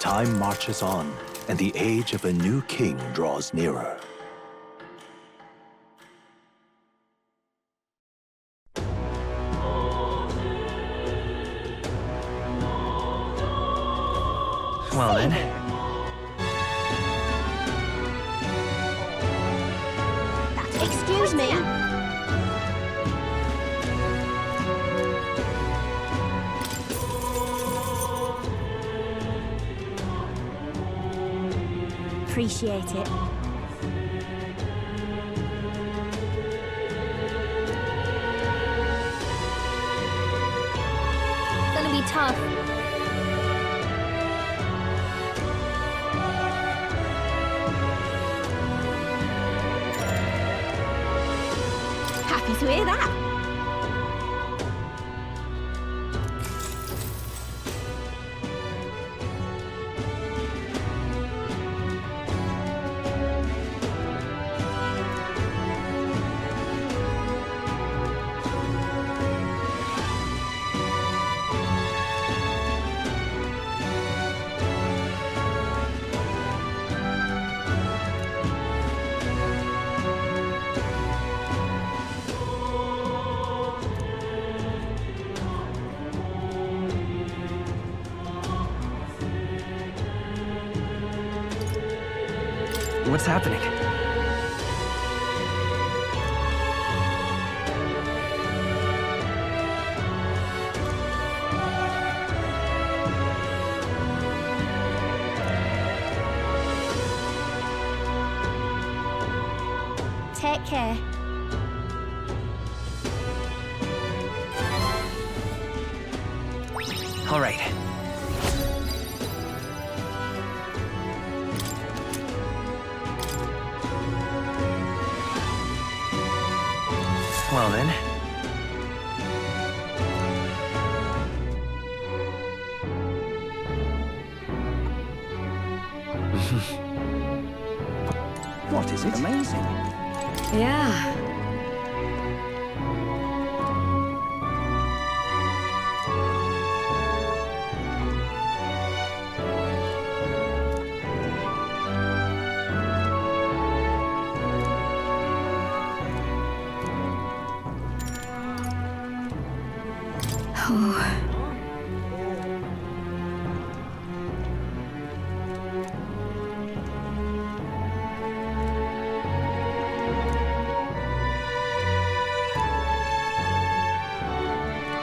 Time marches on, and the age of a new king draws nearer. Well then. Excuse me. Appreciate it. Gonna be tough. Happy to hear that. What's happening? Take care. All right. Well then. What is it? Amazing. Yeah.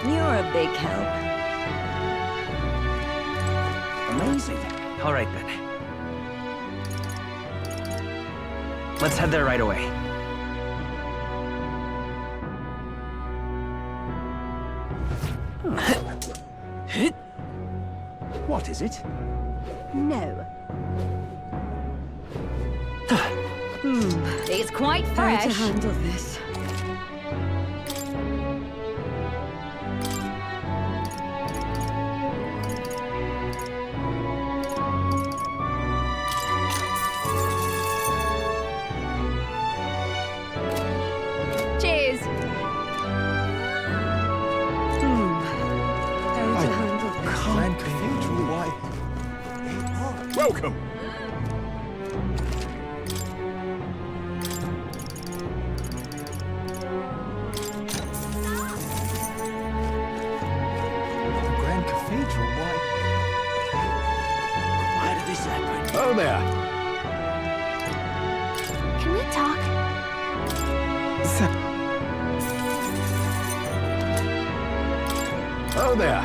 You're a big help. Amazing. All right then. Let's head there right away. What is it? No. It's quite fresh. to handle this. Cheers. How to handle this. Grand Cathedral, why? Welcome! Grand Cathedral, why? Why did this happen? Oh there! Can we talk? Oh there!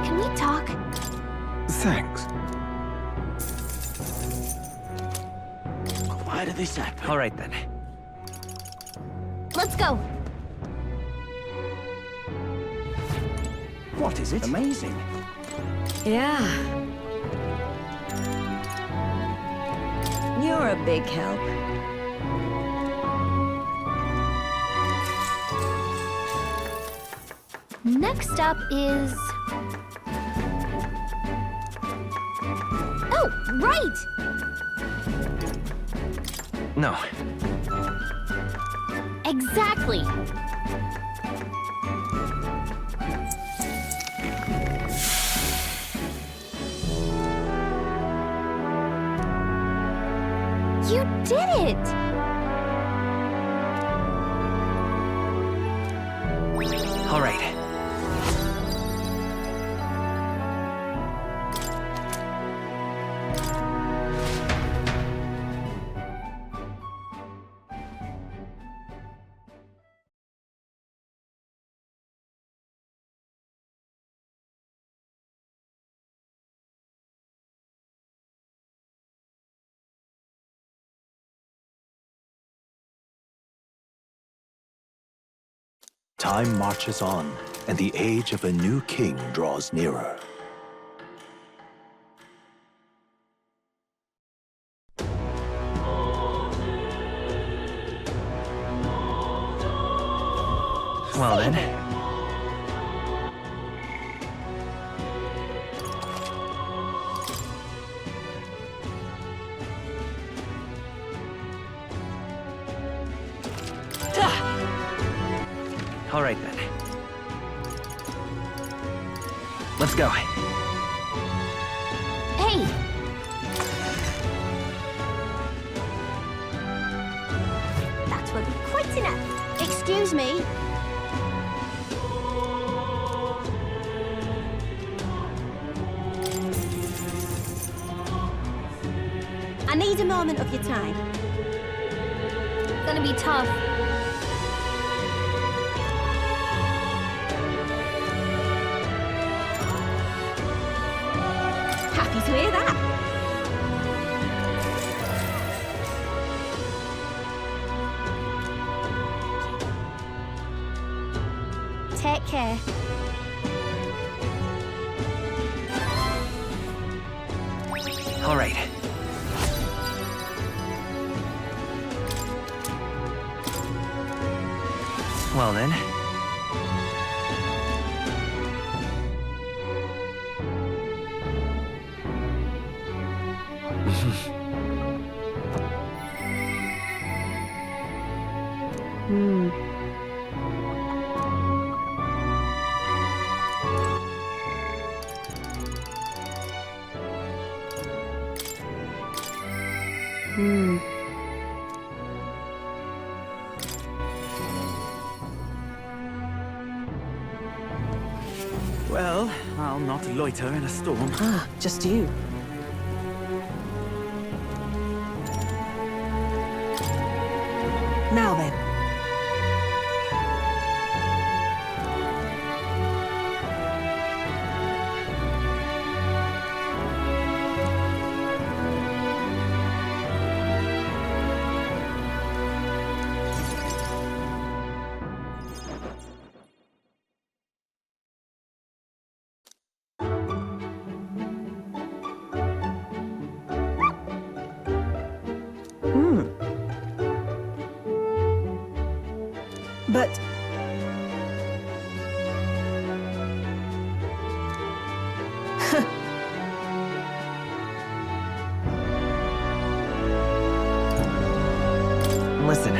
Can we talk? Thanks. Why did this happen? All right then. Let's go. What is it? Amazing. Yeah. You're a big help. Next up is... Oh, right! No. Exactly. You did it! All right. Time marches on, and the age of a new king draws nearer. Well then. All right then. Let's go. Hey! That will be quite enough. Excuse me. I need a moment of your time. Gonna be tough. Happy to hear that. Take care. All right. Well then. Well, I'll not loiter in a storm. Ah, just you. Now then. But... Listen.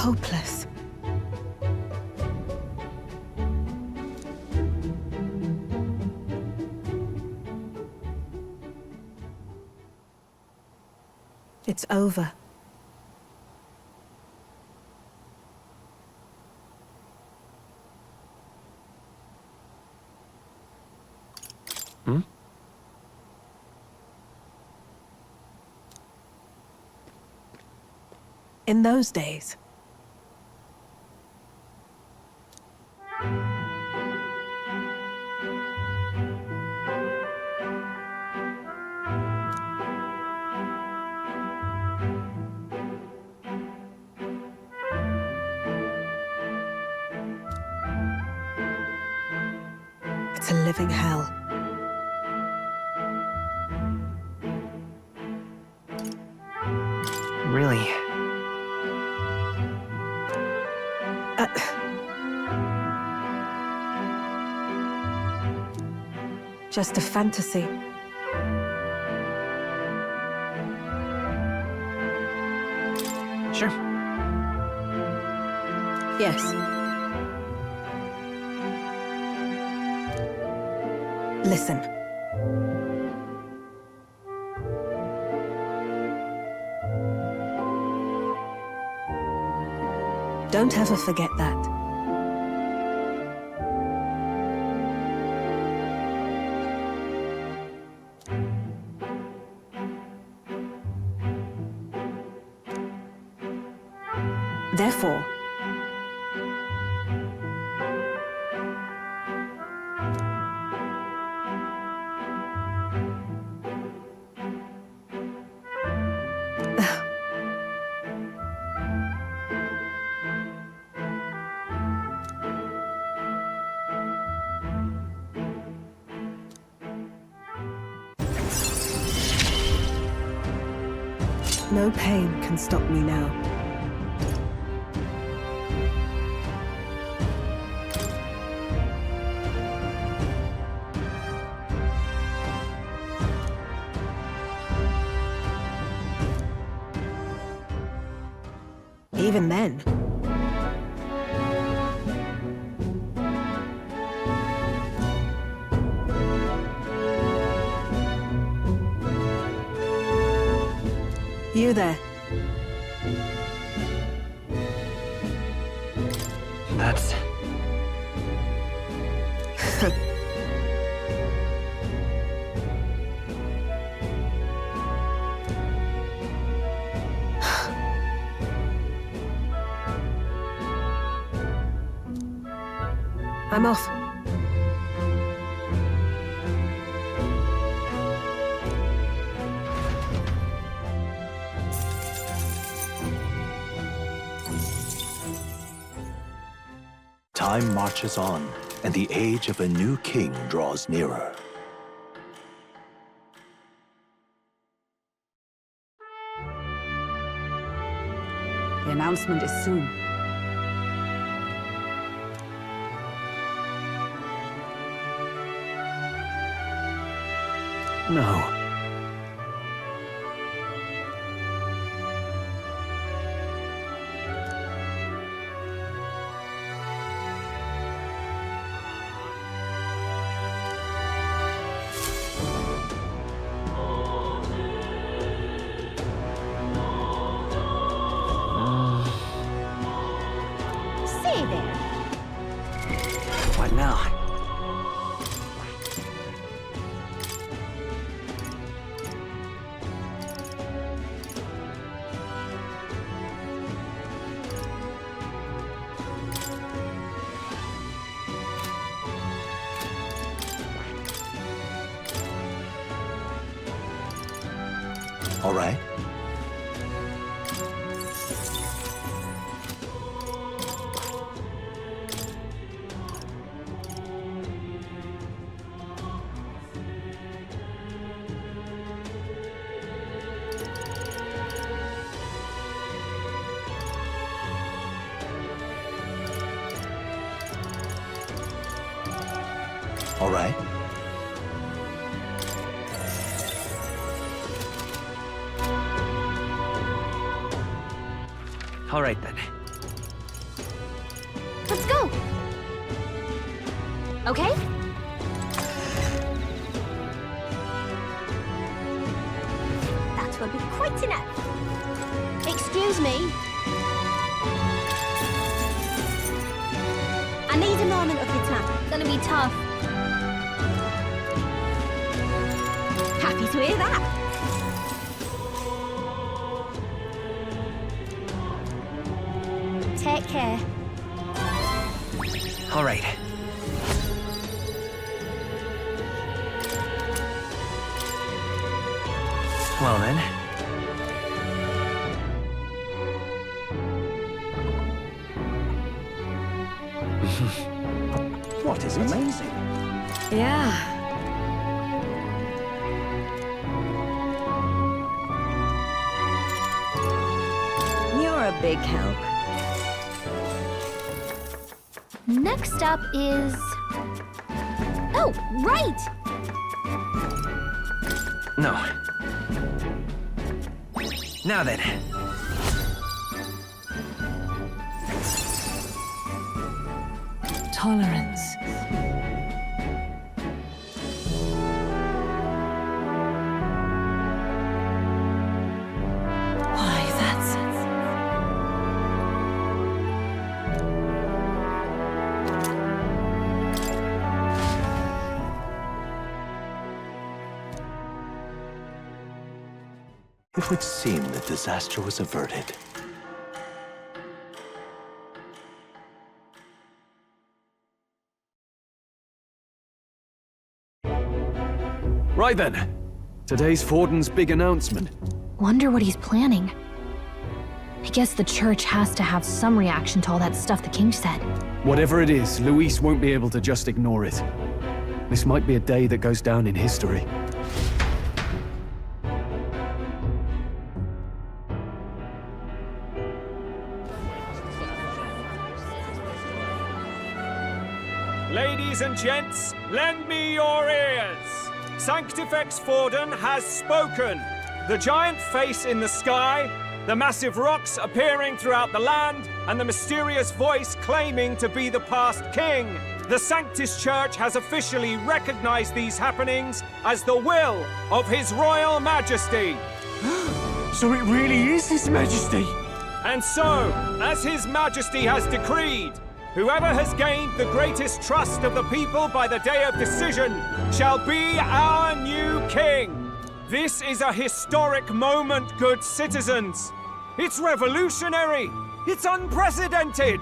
hopeless. It's over. Hmm? In those days, it's a living hell. Really? Just a fantasy. pressure? Yes. Listen. Don't ever forget that. Therefore, no pain can stop me now. Even then. You there. That's... I'm off. Time marches on, and the age of a new king draws nearer. The announcement is soon. No. Say there. What now? All right? All right? All right, then. Let's go. Okay? That will be quite enough. Excuse me. I need a moment of your time. Gonna be tough. Happy to hear that. Take care. All right. Well, then. What is amazing? Yeah. You're a big help. Next up is... Oh, right! No. Now then. Tolerance. Why, that's... It would seem that disaster was averted. Right then. Today's Forden's big announcement. Wonder what he's planning. I guess the church has to have some reaction to all that stuff the king said. Whatever it is, Luis won't be able to just ignore it. This might be a day that goes down in history. Ladies and gents, lend me your ears. Sanctifex Forden has spoken. The giant face in the sky, the massive rocks appearing throughout the land, and the mysterious voice claiming to be the past king. The Sanctus Church has officially recognized these happenings as the will of His Royal Majesty. So it really is His Majesty? And so, as His Majesty has decreed, whoever has gained the greatest trust of the people by the day of decision shall be our new king. This is a historic moment, good citizens. It's revolutionary. It's unprecedented.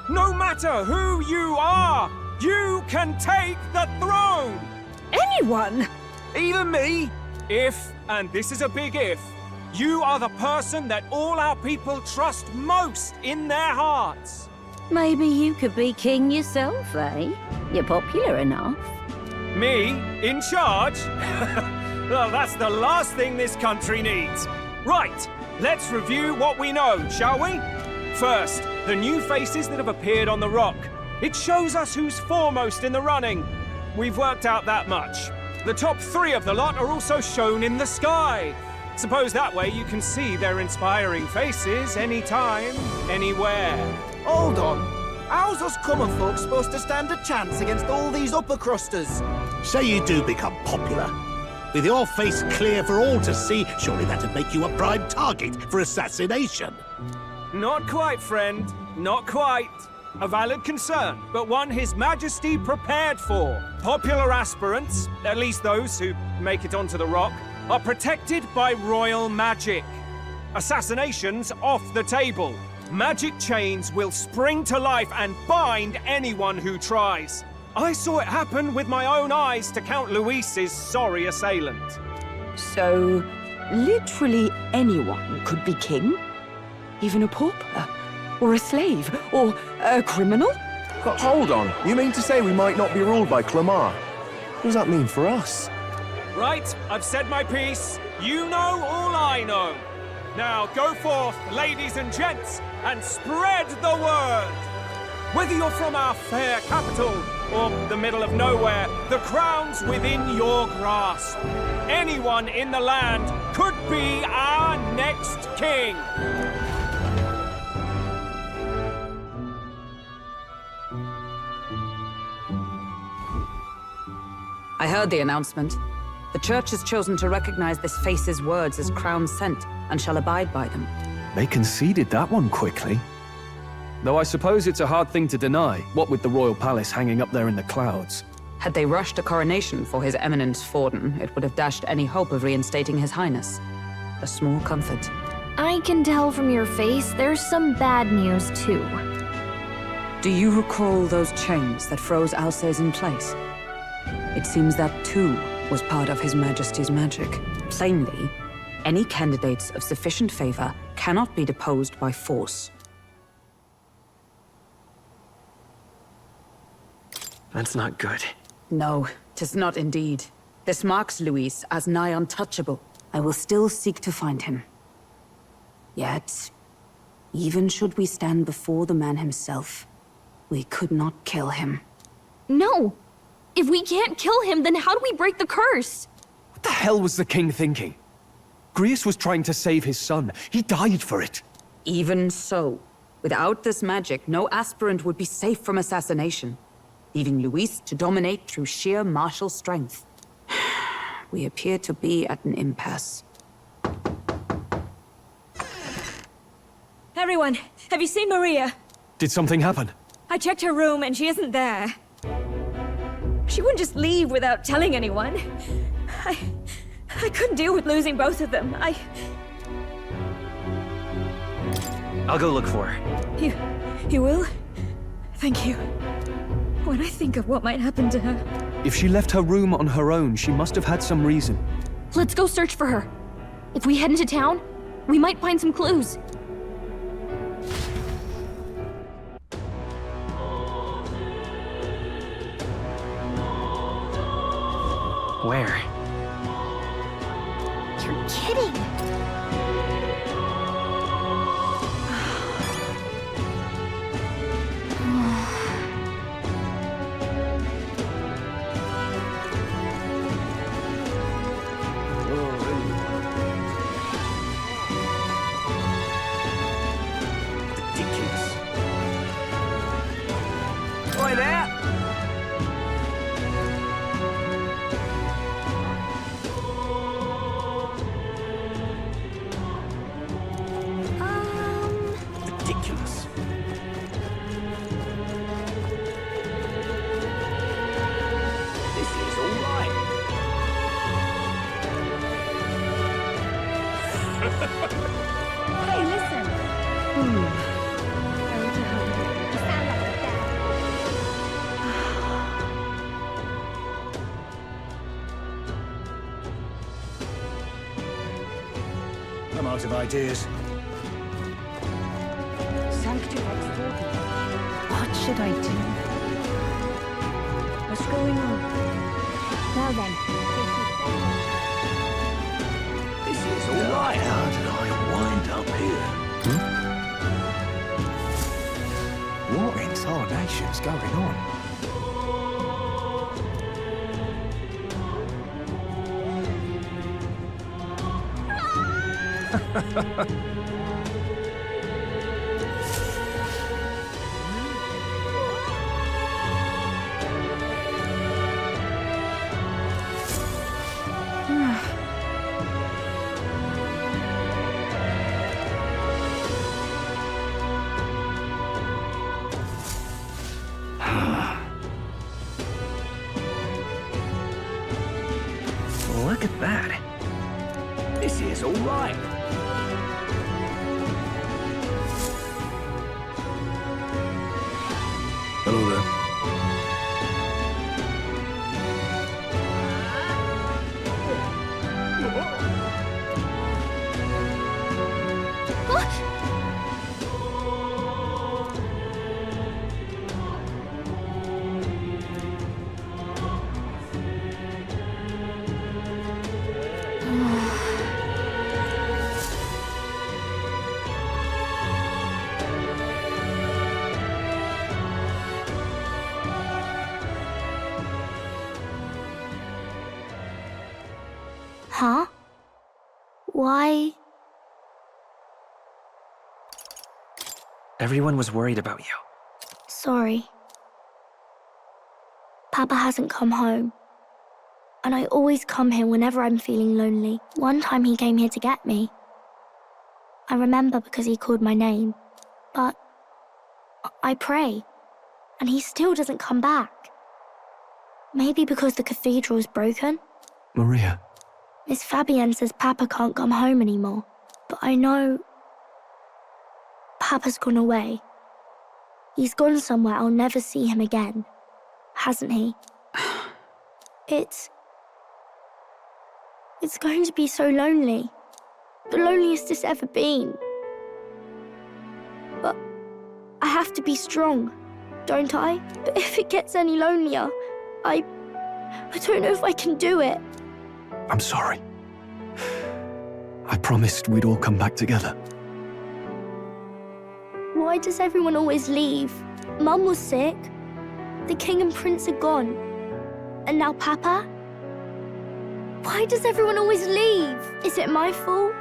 No matter who you are, you can take the throne. Anyone? Even me? If, and this is a big if, you are the person that all our people trust most in their hearts. Maybe you could be king yourself, eh? You're popular enough. Me? In charge? Well, that's the last thing this country needs. Right, let's review what we know, shall we? First, the new faces that have appeared on the rock. It shows us who's foremost in the running. We've worked out that much. The top 3 of the lot are also shown in the sky. Suppose that way you can see their inspiring faces anytime, anywhere. Hold on. How's us common folk supposed to stand a chance against all these upper crusters? Say you do become popular. With your face clear for all to see, surely that'd make you a prime target for assassination. Not quite, friend. Not quite. A valid concern, but one His Majesty prepared for. Popular aspirants, at least those who make it onto the rock, are protected by royal magic. Assassinations off the table. Magic chains will spring to life and bind anyone who tries. I saw it happen with my own eyes to Count Luis's sorry assailant. So, literally anyone could be king? Even a pauper? Or a slave? Or a criminal? But hold on, you mean to say we might not be ruled by Clamar? What does that mean for us? Right, I've said my piece. You know all I know. Now go forth, ladies and gents, and spread the word. Whether you're from our fair capital or the middle of nowhere, the crown's within your grasp. Anyone in the land could be our next king. I heard the announcement. The church has chosen to recognize this face's words as crown sent and shall abide by them. They conceded that one quickly. Though I suppose it's a hard thing to deny, what with the royal palace hanging up there in the clouds. Had they rushed a coronation for His Eminence Forden, it would have dashed any hope of reinstating His Highness. A small comfort. I can tell from your face there's some bad news, too. Do you recall those chains that froze Alsace in place? It seems that, too, was part of His Majesty's magic. Plainly, any candidates of sufficient favor cannot be deposed by force. That's not good. No, 'tis not indeed. This marks Luis as nigh untouchable. I will still seek to find him. Yet, even should we stand before the man himself, we could not kill him. No! If we can't kill him, then how do we break the curse? What the hell was the king thinking? Grius was trying to save his son. He died for it. Even so, without this magic, no aspirant would be safe from assassination. leaving Luis to dominate through sheer martial strength. We appear to be at an impasse. Everyone, have you seen Maria? Did something happen? I checked her room and she isn't there. She wouldn't just leave without telling anyone. I couldn't deal with losing both of them. I'll go look for her. You will? Thank you. When I think of what might happen to her... If she left her room on her own, she must have had some reason. Let's go search for her. If we head into town, we might find some clues. Where? You're kidding! Oi there! Ridiculous. This is all right. Hey, listen! I'm out of ideas. What should I do? What's going on? Well then. This is all right. How did I wind up here? What in tarnation's going on? Look at that. This is all right. Hello there. Huh? Why? Everyone was worried about you. Sorry. Papa hasn't come home. And I always come here whenever I'm feeling lonely. One time he came here to get me. I remember because he called my name. But I pray, and he still doesn't come back. Maybe because the cathedral's broken? Maria. Miss Fabienne says Papa can't come home anymore. But I know... Papa's gone away. He's gone somewhere I'll never see him again. Hasn't he? It's going to be so lonely. The loneliest it's ever been. But I have to be strong, don't I? But if it gets any lonelier, I don't know if I can do it. I'm sorry. I promised we'd all come back together. Why does everyone always leave? Mum was sick. The king and prince are gone. And now Papa? Why does everyone always leave? Is it my fault?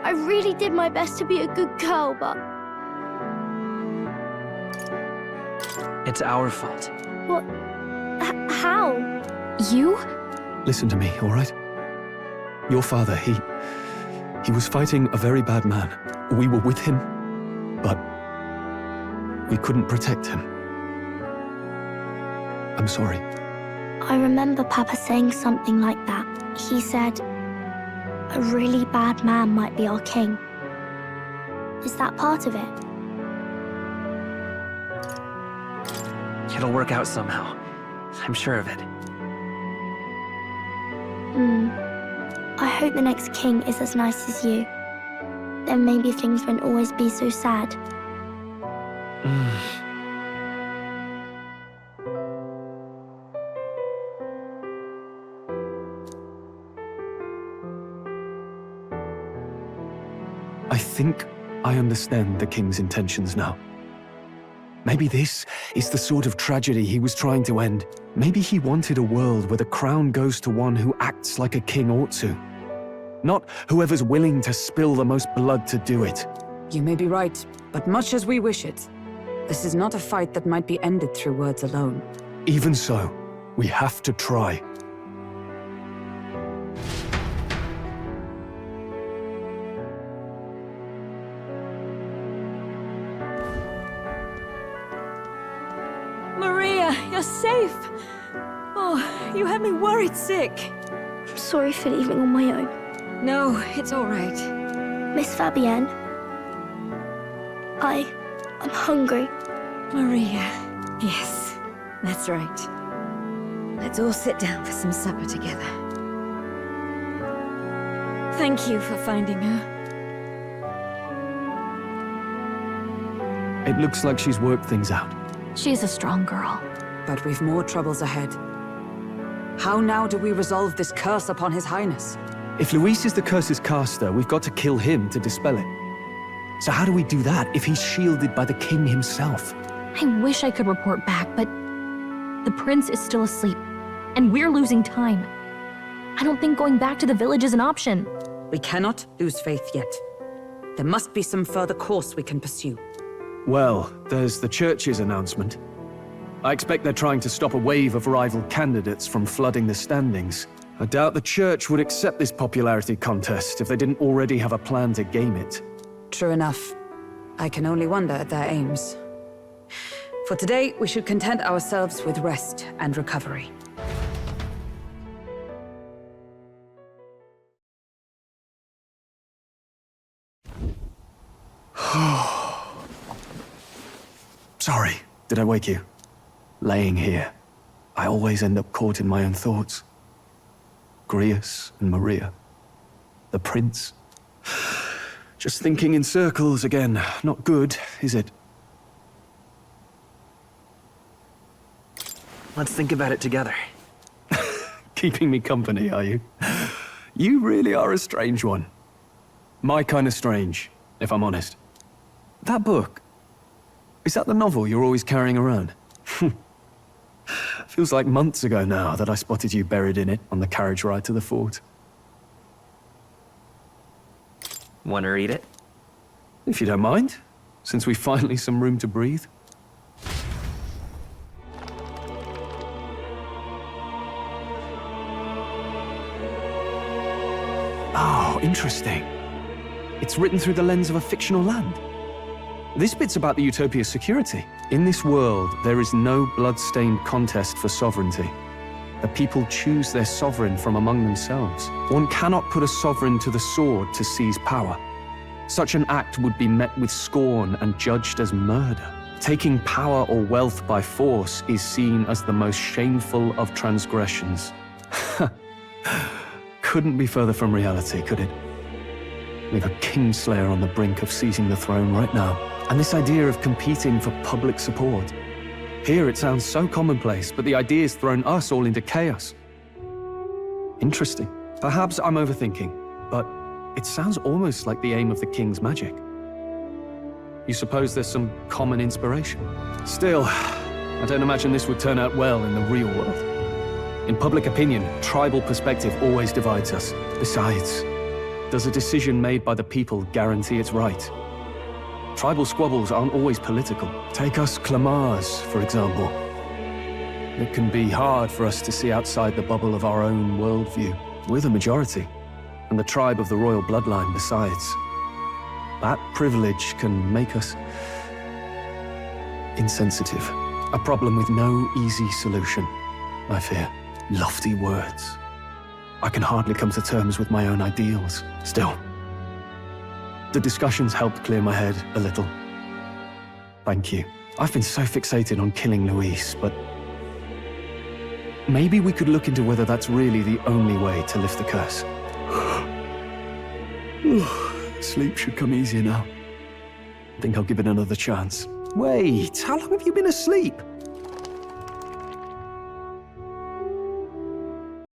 I really did my best to be a good girl, but... It's our fault. What? How? You? Listen to me, all right? Your father, he was fighting a very bad man. We were with him, but we couldn't protect him. I'm sorry. I remember Papa saying something like that. He said, a really bad man might be our king. Is that part of it? It'll work out somehow. I'm sure of it. I hope the next king is as nice as you. Then maybe things won't always be so sad. I think I understand the king's intentions now. Maybe this is the sort of tragedy he was trying to end. Maybe he wanted a world where the crown goes to one who acts like a king ought to. Not whoever's willing to spill the most blood to do it. You may be right, but much as we wish it, this is not a fight that might be ended through words alone. Even so, we have to try. Maria, you're safe. Oh, you had me worried sick. I'm sorry for leaving on my own. No, it's all right. Miss Fabienne, I'm hungry. Maria, yes, that's right. Let's all sit down for some supper together. Thank you for finding her. It looks like she's worked things out. She's a strong girl. But we've more troubles ahead. How now do we resolve this curse upon His Highness? If Luis is the curse's caster, we've got to kill him to dispel it. So how do we do that if he's shielded by the king himself? I wish I could report back, but the prince is still asleep, and we're losing time. I don't think going back to the village is an option. We cannot lose faith yet. There must be some further course we can pursue. Well, there's the church's announcement. I expect they're trying to stop a wave of rival candidates from flooding the standings. I doubt the church would accept this popularity contest if they didn't already have a plan to game it. True enough. I can only wonder at their aims. For today, we should content ourselves with rest and recovery. Sorry, did I wake you? Laying here, I always end up caught in my own thoughts. Grius and Maria. The prince. Just thinking in circles again. Not good, is it? Let's think about it together. Keeping me company, are you? You really are a strange one. My kind of strange, if I'm honest. That book, is that the novel you're always carrying around? Feels like months ago now that I spotted you buried in it on the carriage ride to the fort. Want to read it? If you don't mind, since we've finally some room to breathe. Oh, interesting. It's written through the lens of a fictional land. This bit's about the Utopia's security. In this world, there is no blood-stained contest for sovereignty. The people choose their sovereign from among themselves. One cannot put a sovereign to the sword to seize power. Such an act would be met with scorn and judged as murder. Taking power or wealth by force is seen as the most shameful of transgressions. Couldn't be further from reality, could it? We've a kingslayer on the brink of seizing the throne right now. And this idea of competing for public support. Here it sounds so commonplace, but the idea's thrown us all into chaos. Interesting. Perhaps I'm overthinking, but it sounds almost like the aim of the king's magic. You suppose there's some common inspiration? Still, I don't imagine this would turn out well in the real world. In public opinion, tribal perspective always divides us. Besides, does a decision made by the people guarantee it's right? Tribal squabbles aren't always political. Take us Clamars, for example. It can be hard for us to see outside the bubble of our own worldview. We're the majority, and the tribe of the royal bloodline besides. That privilege can make us insensitive. A problem with no easy solution, I fear. Lofty words. I can hardly come to terms with my own ideals. Still, the discussions helped clear my head a little. Thank you. I've been so fixated on killing Luis, but maybe we could look into whether that's really the only way to lift the curse. Sleep should come easier now. Think I'll give it another chance. Wait, how long have you been asleep?